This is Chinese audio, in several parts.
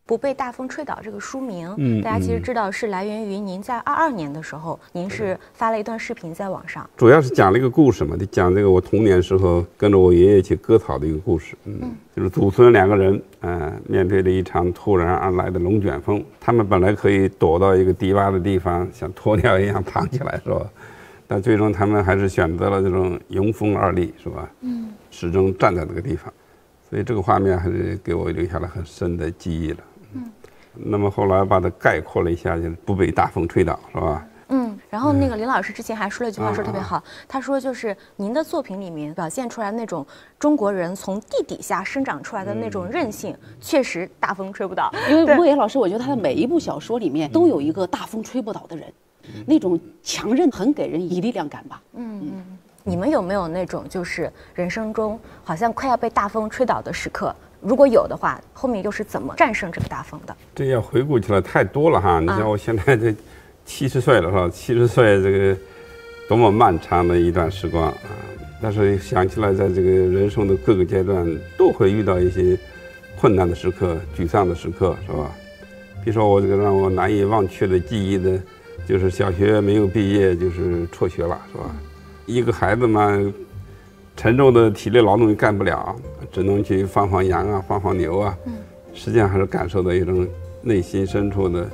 不被大风吹倒这个书名，大家其实知道是来源于您在22年的时候，您是发了一段视频在网上，主要是讲了一个故事嘛，就讲这个我童年时候跟着我爷爷去割草的一个故事。就是祖孙2个人，面对着一场突然而来的龙卷风，他们本来可以躲到一个低洼的地方，像鸵鸟一样躺起来，是吧？但最终他们还是选择了这种迎风而立，是吧？始终站在这个地方，所以这个画面还是给我留下了很深的记忆了。那么后来把它概括了一下，就是不被大风吹倒，是吧？然后那个林老师之前还说了一句话，说特别好。他说就是您的作品里面表现出来那种中国人从地底下生长出来的那种韧性，确实大风吹不倒。因为莫言老师，我觉得他的每一部小说里面都有一个大风吹不倒的人，那种强韧很给人以力量感吧。你们有没有那种就是人生中好像快要被大风吹倒的时刻？如果有的话，后面又是怎么战胜这个大风的？这要回顾起来太多了哈！你像我现在这70岁了，是吧？70岁这个多么漫长的一段时光啊！但是想起来，在这个人生的各个阶段，都会遇到一些困难的时刻、沮丧的时刻，是吧？比如说我这个让我难以忘却的记忆的，就是小学没有毕业，就是辍学了，是吧？一个孩子嘛，沉重的体力劳动干不了，只能去放放羊啊，放放牛啊。实际上还是感受到一种内心深处的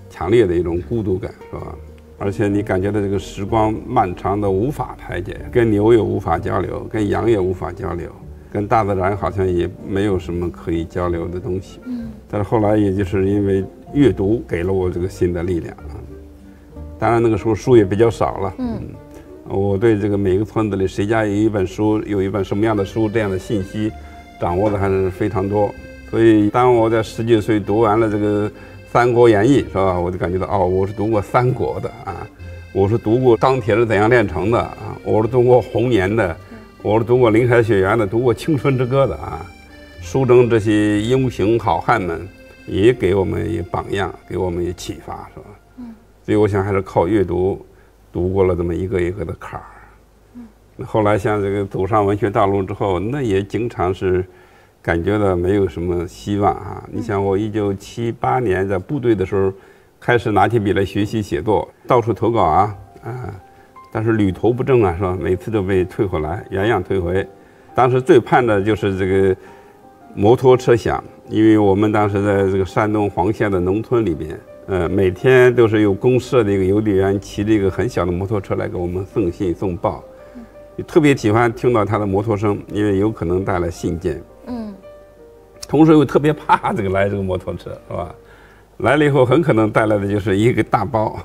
强烈的一种孤独感，是吧？而且你感觉到这个时光漫长的无法排解，跟牛也无法交流，跟羊也无法交流，跟大自然好像也没有什么可以交流的东西。但是后来也就是因为阅读给了我这个新的力量啊。当然那个时候书也比较少了。我对这个每个村子里谁家有一本书，有一本什么样的书，这样的信息掌握的还是非常多。所以当我在19岁读完了这个《三国演义》，是吧？我就感觉到我是读过三国的啊，我是读过钢铁是怎样炼成的啊，我是读过红岩的，我是读过林海雪原的，读过青春之歌的啊。书中这些英雄好汉们也给我们一榜样，给我们一启发，是吧？所以我想还是靠阅读读过了这么一个一个的坎儿。后来像这个走上文学道路之后，那也经常是感觉到没有什么希望啊。你想我1978年在部队的时候，开始拿起笔来学习写作，到处投稿但是屡投不正啊，是吧？每次都被退回来，原样退回。当时最盼的就是这个摩托车响，因为我们当时在这个山东黄县的农村里边。每天都是有公社的一个邮递员骑着一个很小的摩托车来给我们送信送报，特别喜欢听到他的摩托声，因为有可能带来信件。同时又特别怕这个摩托车，是吧？来了以后很可能带来的就是一个大包，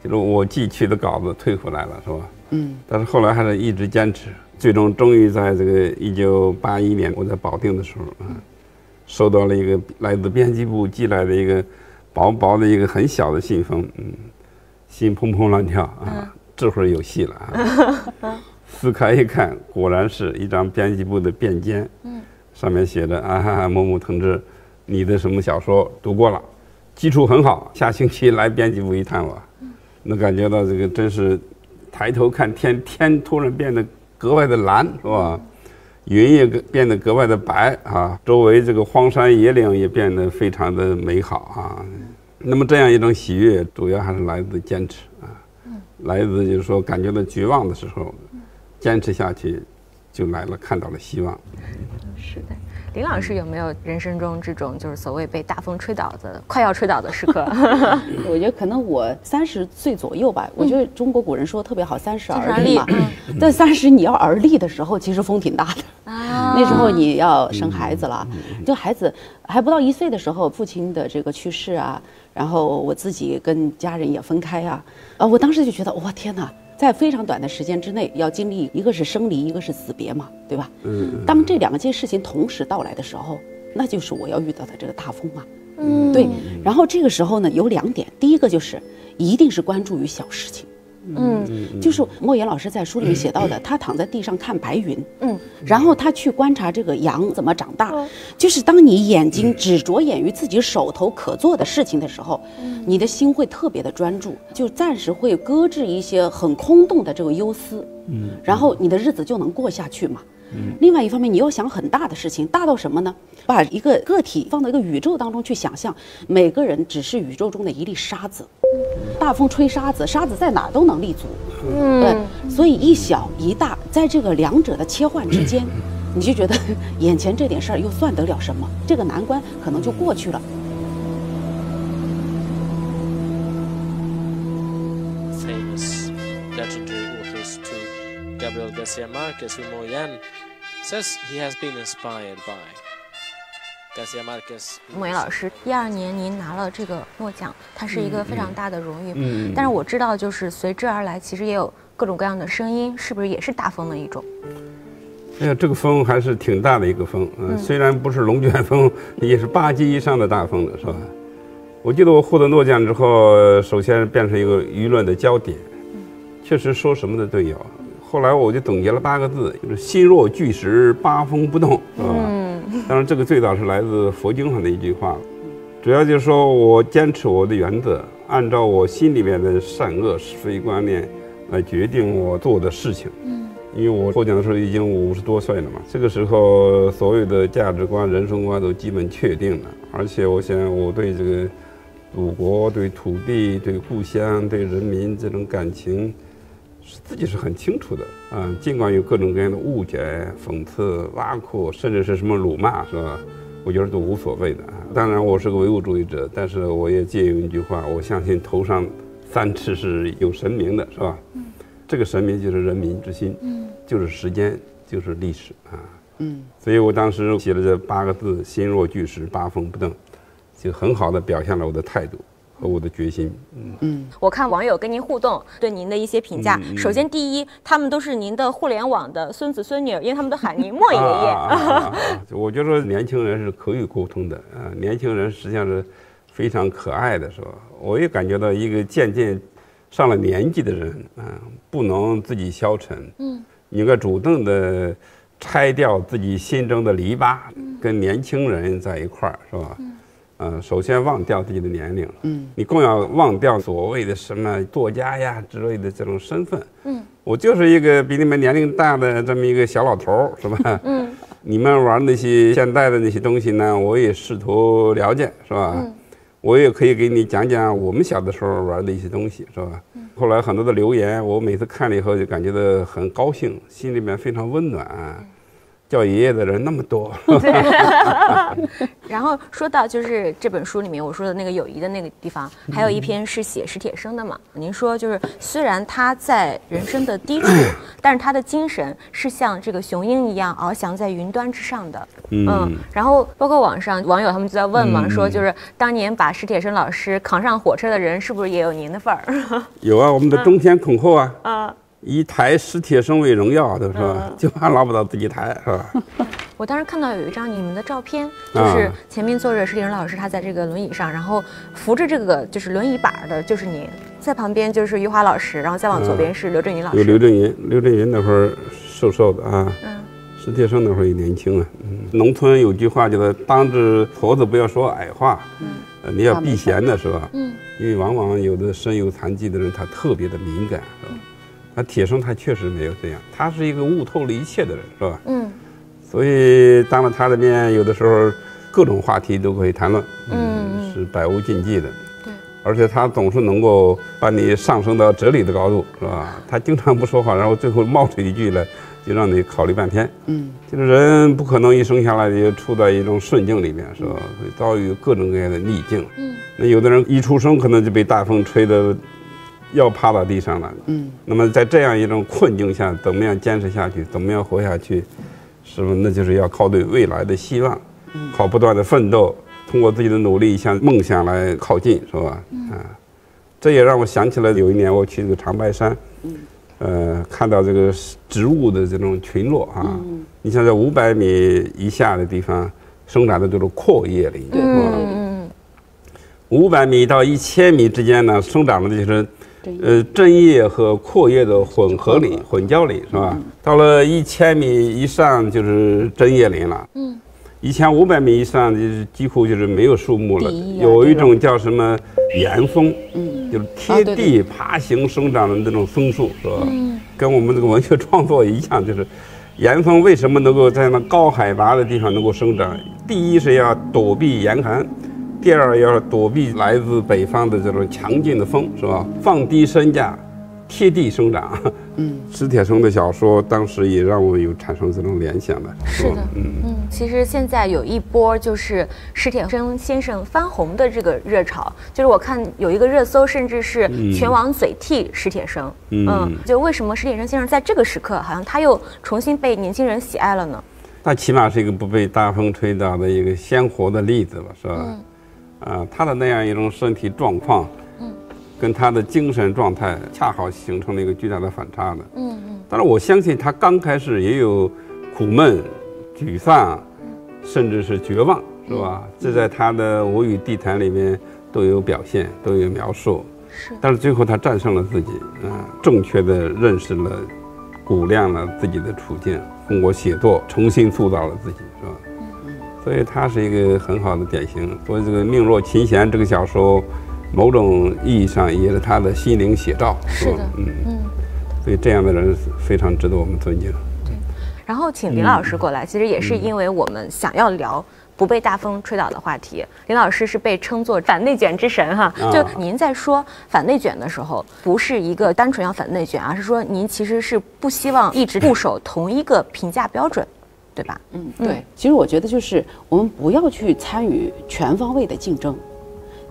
就是我寄去的稿子退回来了，是吧？但是后来还是一直坚持，最终终于在这个1981年我在保定的时候收到了一个来自编辑部寄来的一个薄薄的一个很小的信封，心砰砰乱跳啊！这会儿有戏了啊！撕开一看，果然是一张编辑部的便笺，上面写着某某同志，你的什么小说读过了，基础很好，下星期来编辑部一探吧。能感觉到这个真是抬头看天，天突然变得格外的蓝，是吧？云也变得格外的白啊，周围这个荒山野岭也变得非常的美好啊。那么这样一种喜悦，主要还是来自坚持啊，来自就是说感觉到绝望的时候，坚持下去，就来了，看到了希望。是的，林老师有没有人生中这种就是所谓被大风吹倒的、快要吹倒的时刻？我觉得可能我30岁左右吧。我觉得中国古人说的特别好，30而立嘛。但30你要而立的时候，其实风挺大的。那时候你要生孩子了，就孩子还不到1岁的时候，父亲的这个去世啊，然后我自己跟家人也分开啊，我当时就觉得哇天哪！在非常短的时间之内，要经历一个是生离，一个是死别嘛，对吧？当这2件事情同时到来的时候，那就是我要遇到的这个大风嘛。对。然后这个时候呢，有2点，第一个就是一定是关注于小事情。就是莫言老师在书里面写到的，他躺在地上看白云，然后他去观察这个羊怎么长大，就是当你眼睛只着眼于自己手头可做的事情的时候，你的心会特别的专注，就暂时会搁置一些很空洞的这个忧思，然后你的日子就能过下去嘛。另外一方面，你又想很大的事情，大到什么呢？把一个个体放到一个宇宙当中去想象，每个人只是宇宙中的一粒沙子，大风吹沙子，沙子在哪儿都能立足。所以一小一大，在这个两者的切换之间，你就觉得眼前这点事儿又算得了什么？这个难关可能就过去了。Famous legendary authors to Gabriel Garcia Marquez, Wu Moyan says he has been inspired by Garcia Marquez。莫言老师，12年您拿了这个诺奖，它是一个非常大的荣誉。但是我知道，就是随之而来，其实也有各种各样的声音，是不是也是大风的一种？哎呀，这个风还是挺大的一个风，虽然不是龙卷风，也是8级以上的大风了，是吧？我记得我获得诺奖之后，首先变成一个舆论的焦点，确实说什么的都有。后来我就总结了8个字，就是心若巨石，八风不动，是吧？当然，这个最早是来自佛经上的一句话，主要就是说我坚持我的原则，按照我心里面的善恶是非观念来决定我做的事情。因为我获奖的时候已经50多岁了嘛，这个时候所有的价值观、人生观都基本确定了，而且我想我对这个祖国、对土地、对故乡、对人民这种感情，自己是很清楚的啊。尽管有各种各样的误解、讽刺、挖苦，甚至是什么辱骂，是吧？我觉得都无所谓的啊。当然，我是个唯物主义者，但是我也借用一句话，我相信头上3尺是有神明的，是吧？这个神明就是人民之心，就是时间，就是历史啊。所以我当时写了这8个字：心若巨石，八风不动，就很好的表现了我的态度和我的决心。我看网友跟您互动，对您的一些评价，首先第一，他们都是您的互联网的孙子孙女，因为他们都喊您莫爷爷。我觉得年轻人是可以沟通的啊，年轻人实际上是非常可爱的，是吧？我也感觉到一个渐渐上了年纪的人啊，不能自己消沉，你应该主动的拆掉自己心中的篱笆，跟年轻人在一块儿，是吧？首先忘掉自己的年龄，你更要忘掉所谓的什么作家呀之类的这种身份，我就是一个比你们年龄大的这么一个小老头，是吧？你们玩那些现代的那些东西呢，我也试图了解，是吧？我也可以给你讲讲我们小的时候玩的一些东西，是吧？后来很多的留言，我每次看了以后就感觉到很高兴，心里面非常温暖。叫爷爷的人那么多。然后说到就是这本书里面我说的那个友谊的那个地方，还有一篇是写史铁生的嘛。您说就是虽然他在人生的低处，但是他的精神是像这个雄鹰一样翱翔在云端之上的。然后包括网上网友他们就在问嘛，说就是当年把史铁生老师扛上火车的人，是不是也有您的份儿？有啊，我们的中天恐后啊。以抬史铁生为荣耀的是吧？就怕捞不到自己抬，是吧？我当时看到有一张你们的照片，就是前面坐着史铁生老师，他在这个轮椅上，然后扶着这个就是轮椅把的，就是您在旁边就是余华老师，然后再往左边是刘震云老师。有刘震云那会儿瘦瘦的啊，史铁生那会儿也年轻啊。农村有句话叫做当着矬子不要说矮话，你要避嫌的是吧？因为往往有的身有残疾的人他特别的敏感，是吧？那铁生他确实没有这样，他是一个悟透了一切的人，是吧？所以当了他的面，有的时候各种话题都可以谈论，是百无禁忌的。对，而且他总是能够把你上升到哲理的高度，是吧？他经常不说话，然后最后冒出一句来，就让你考虑半天。就是人不可能一生下来就处在一种顺境里面，是吧？会遭遇各种各样的逆境。那有的人一出生可能就被大风吹得要趴到地上了，那么在这样一种困境下，怎么样坚持下去，怎么样活下去，是吧？那就是要靠对未来的希望，靠不断的奋斗，通过自己的努力向梦想来靠近，是吧？这也让我想起了有一年我去这个长白山，看到这个植物的这种群落啊，你像在500米以下的地方生长的这种阔叶林，500米到1000米之间呢，生长的就是针叶和阔叶的混合林、混交林，是吧？到了1000米以上就是针叶林了。1500米以上就是几乎就是没有树木了。有一种叫什么岩松，就是贴地爬行生长的那种松树，是吧？跟我们这个文学创作一样，就是岩蜂为什么能够在那高海拔的地方能够生长？第一是要躲避严寒，第二要躲避来自北方的这种强劲的风，是吧？放低身价，贴地生长。史铁生的小说当时也让我有产生这种联想的。是的，其实现在有一波就是史铁生先生翻红的这个热潮，就是我看有一个热搜，甚至是全网嘴替史铁生。就为什么史铁生先生在这个时刻，好像他又重新被年轻人喜爱了呢？他起码是一个不被大风吹倒的一个鲜活的例子吧，是吧？他的那样一种身体状况，跟他的精神状态恰好形成了一个巨大的反差的。但是我相信他刚开始也有苦闷、沮丧，甚至是绝望，是吧？这在他的《我与地坛》里面都有表现，都有描述。但是最后他战胜了自己，正确的认识了、估量了自己的处境，通过写作重新塑造了自己，是吧？所以他是一个很好的典型。所以这个《命若琴弦》这个小说，某种意义上也是他的心灵写照。是的，所以这样的人非常值得我们尊敬。对，然后请林老师过来，其实也是因为我们想要聊不被大风吹倒的话题。林老师是被称作反内卷之神哈。就您在说反内卷的时候，不是一个单纯要反内卷，而是说您其实是不希望一直固守同一个评价标准，对吧？对。其实我觉得就是我们不要去参与全方位的竞争。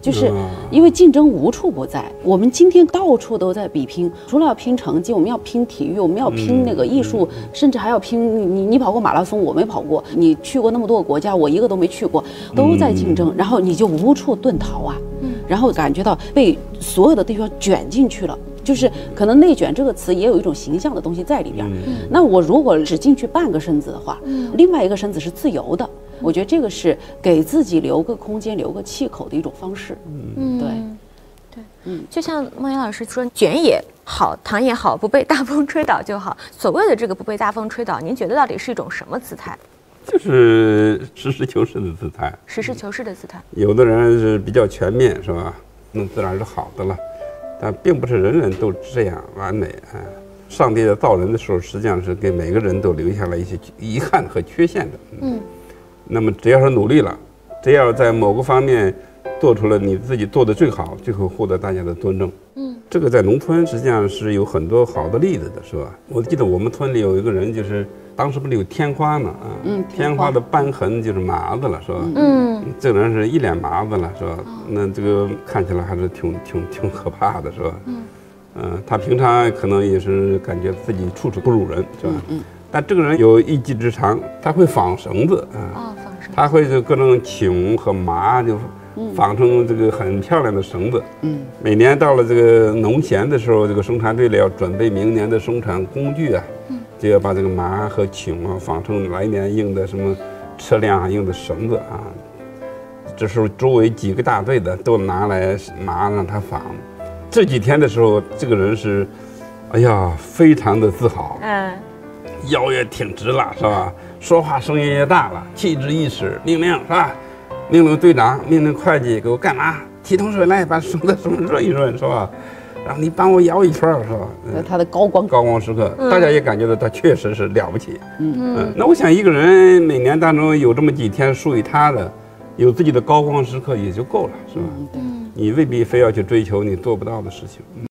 就是因为竞争无处不在，我们今天到处都在比拼，除了要拼成绩，我们要拼体育，我们要拼那个艺术，甚至还要拼你跑过马拉松，我没跑过，你去过那么多个国家，我一个都没去过，都在竞争，然后你就无处遁逃啊，然后感觉到被所有的地方卷进去了。就是可能内卷这个词也有一种形象的东西在里边。那我如果只进去半个身子的话，另外一个身子是自由的。我觉得这个是给自己留个空间、留个气口的一种方式。就像孟岩老师说，卷也好，糖也好，不被大风吹倒就好。所谓的这个不被大风吹倒，您觉得到底是一种什么姿态？就是实事求是的姿态。实事求是的姿态。有的人是比较全面，是吧？那自然是好的了。但并不是人人都这样完美啊！上帝在造人的时候，实际上是给每个人都留下了一些遗憾和缺陷的。那么只要是努力了，只要在某个方面做出了你自己做的最好，就会获得大家的尊重。这个在农村实际上是有很多好的例子的，是吧？我记得我们村里有一个人，就是当时不是有天花嘛天花的斑痕就是麻子了，是吧？这个人是一脸麻子了，是吧？那这个看起来还是挺可怕的，是吧？他平常可能也是感觉自己处处不如人，是吧？但这个人有一技之长，他会纺绳子纺绳，他会就各种芎和麻就纺成这个很漂亮的绳子。每年到了这个农闲的时候，这个生产队里要准备明年的生产工具啊，就要把这个麻和芎纺成来年用的什么车辆用的绳子啊。这时候周围几个大队的都拿来麻让他纺。这几天的时候，这个人是，哎呀，非常的自豪。腰也挺直了，是吧？说话声音也大了，气质一使，命令是吧？命令队长，命令会计给我干嘛？提桶水来，把绳子润一润，是吧？然后你帮我摇一圈，是吧？他的高光时刻，大家也感觉到他确实是了不起。那我想一个人每年当中有这么几天属于他的，有自己的高光时刻也就够了，是吧？你未必非要去追求你做不到的事情。